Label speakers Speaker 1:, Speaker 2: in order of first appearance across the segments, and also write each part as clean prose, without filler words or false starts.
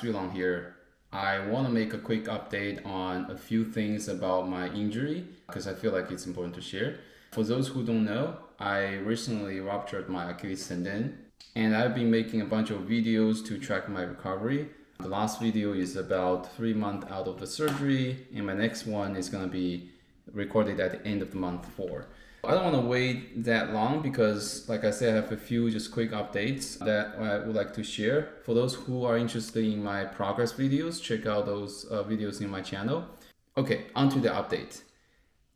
Speaker 1: Yulong here. I want to make a quick update on a few things about my injury because I feel like it's important to share. For those who don't know, I recently ruptured my Achilles tendon and I've been making a bunch of videos to track my recovery. The last video is about 3 months out of the surgery, and my next one is going to be recorded at the end of the month 4. I don't want to wait that long because, like I said, I have a few just quick updates that I would like to share. For those who are interested in my progress videos, check out those videos in my channel. Okay, on to the update.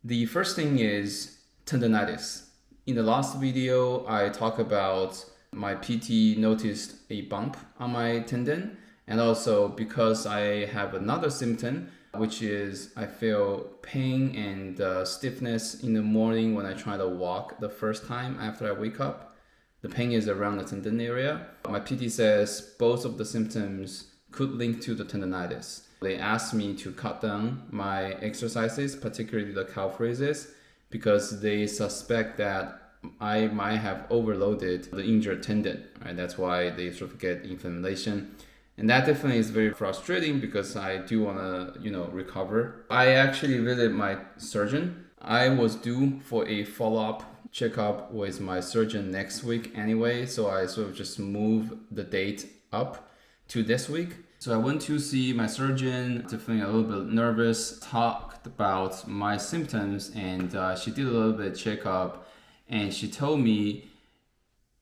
Speaker 1: The first thing is tendonitis. In the last video, I talked about my PT noticed a bump on my tendon, and also because I have another symptom, which is I feel pain and stiffness in the morning when I try to walk the first time after I wake up. The pain is around the tendon area. My PT says both of the symptoms could link to the tendonitis. They asked me to cut down my exercises, particularly the calf raises, because they suspect that I might have overloaded the injured tendon. Right? That's why they sort of get inflammation. And that definitely is very frustrating because I do want to, recover. I actually visited my surgeon. I was due for a follow-up checkup with my surgeon next week anyway, so I sort of just moved the date up to this week. So I went to see my surgeon, definitely a little bit nervous, talked about my symptoms, and she did a little bit of checkup, and she told me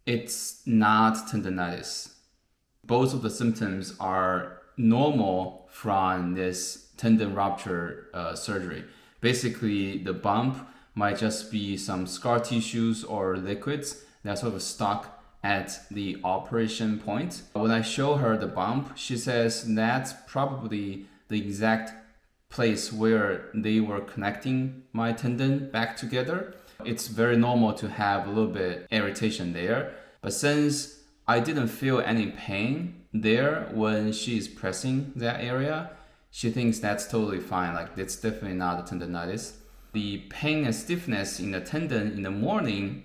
Speaker 1: it's not tendonitis. Both of the symptoms are normal from this tendon rupture surgery. Basically, the bump might just be some scar tissues or liquids that sort of stuck at the operation point. When I show her the bump, she says that's probably the exact place where they were connecting my tendon back together. It's very normal to have a little bit irritation there, but since I didn't feel any pain there when she's pressing that area, she thinks that's totally fine. Like, it's definitely not a tendonitis. The pain and stiffness in the tendon in the morning,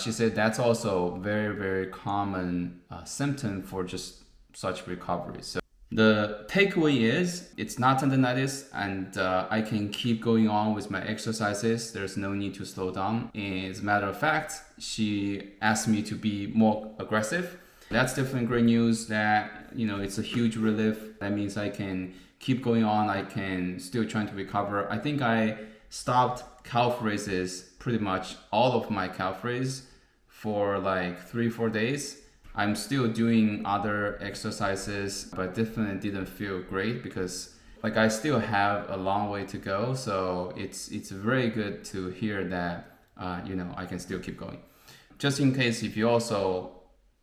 Speaker 1: she said that's also very, very common symptom for just such recovery. So the takeaway is it's not tendonitis, and I can keep going on with my exercises. There's no need to slow down. And as a matter of fact, she asked me to be more aggressive. That's definitely great news that, it's a huge relief. That means I can keep going on. I can still trying to recover. I think I stopped calf raises, pretty much all of my calf raises for like 3-4 days. I'm still doing other exercises, but definitely didn't feel great because I still have a long way to go. So it's very good to hear that, I can still keep going. Just in case if you also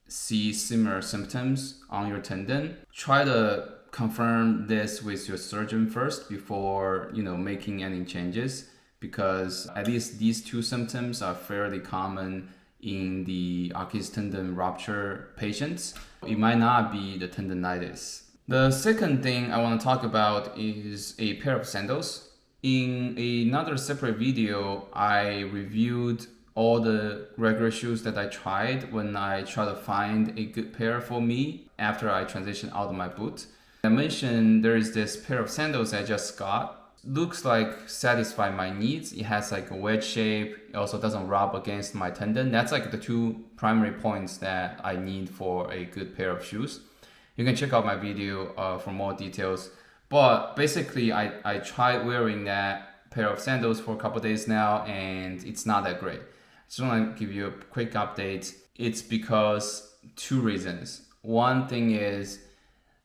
Speaker 1: see similar symptoms on your tendon, try to confirm this with your surgeon first before, making any changes, because at least these two symptoms are fairly common in the Achilles tendon rupture patients. It might not be the tendonitis. The second thing I want to talk about is a pair of sandals. In another separate video, I reviewed all the regular shoes that I tried when I try to find a good pair for me after I transitioned out of my boot. I mentioned there is this pair of sandals I just got. Looks like satisfy my needs. It has like a wedge shape. It also doesn't rub against my tendon. That's like the two primary points that I need for a good pair of shoes. You can check out my video for more details. But basically, I tried wearing that pair of sandals for a couple of days now, and it's not that great. I just want to give you a quick update. It's because 2 reasons. One thing is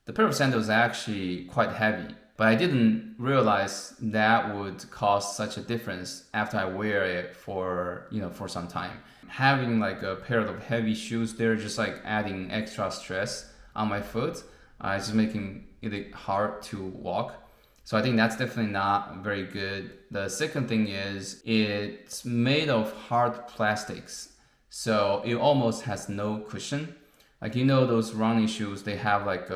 Speaker 1: the pair of sandals are actually quite heavy, but I didn't realize that would cause such a difference after I wear it for some time. Having like a pair of heavy shoes, they're just like adding extra stress on my foot. It's just making it hard to walk. So I think that's definitely not very good. The second thing is it's made of hard plastics, so it almost has no cushion. Like, those running shoes, they have like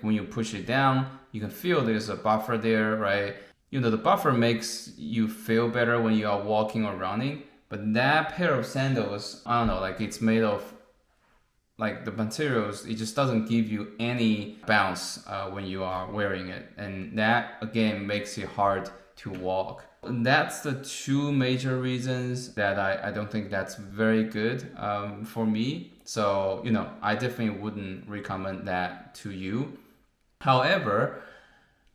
Speaker 1: when you push it down, you can feel there's a buffer there, right? The buffer makes you feel better when you are walking or running, but that pair of sandals, I don't know, like it's made of like the materials, it just doesn't give you any bounce when you are wearing it, and that again makes it hard to walk. That's the two major reasons that I don't think that's very good for me. So I definitely wouldn't recommend that to you. However,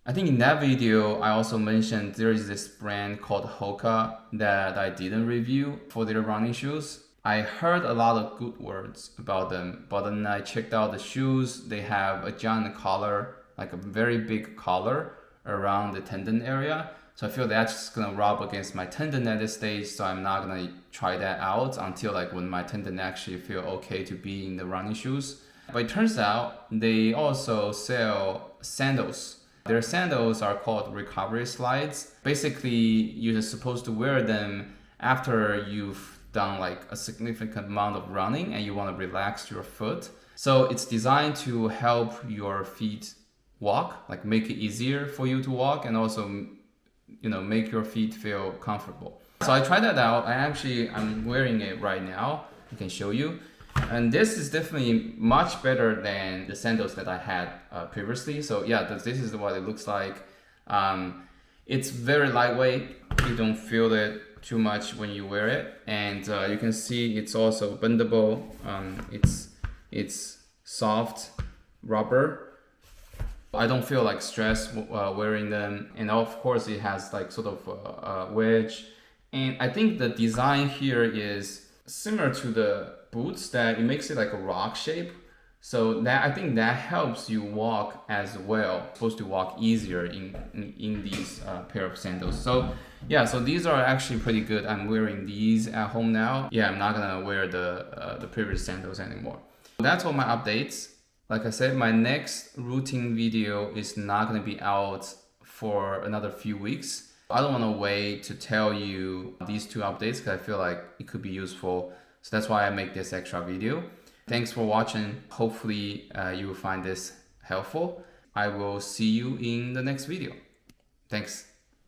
Speaker 1: I think in that video, I also mentioned there is this brand called Hoka that I didn't review for their running shoes. I heard a lot of good words about them, but then I checked out the shoes. They have a giant collar, like a very big collar around the tendon area. So I feel that's just gonna rub against my tendon at this stage, so I'm not gonna try that out until like when my tendon actually feel okay to be in the running shoes. But it turns out they also sell sandals. Their sandals are called recovery slides. Basically, you're supposed to wear them after you've done like a significant amount of running and you want to relax your foot. So it's designed to help your feet walk, like make it easier for you to walk, and also make your feet feel comfortable. So I tried that out. I'm wearing it right now. I can show you. And this is definitely much better than the sandals that I had previously. So yeah, this is what it looks like. It's very lightweight. You don't feel it too much when you wear it. And you can see it's also bendable. It's soft rubber. I don't feel like stress wearing them. And of course it has like sort of a wedge. And I think the design here is similar to the boots, that it makes it like a rock shape. So that I think that helps you walk as well. You're supposed to walk easier in these pair of sandals. So yeah, so these are actually pretty good. I'm wearing these at home now. Yeah, I'm not gonna wear the previous sandals anymore. That's all my updates. Like I said, my next routine video is not gonna be out for another few weeks. I don't want to wait to tell you these two updates because I feel like it could be useful. So that's why I make this extra video. Thanks for watching. Hopefully you will find this helpful. I will see you in the next video. Thanks.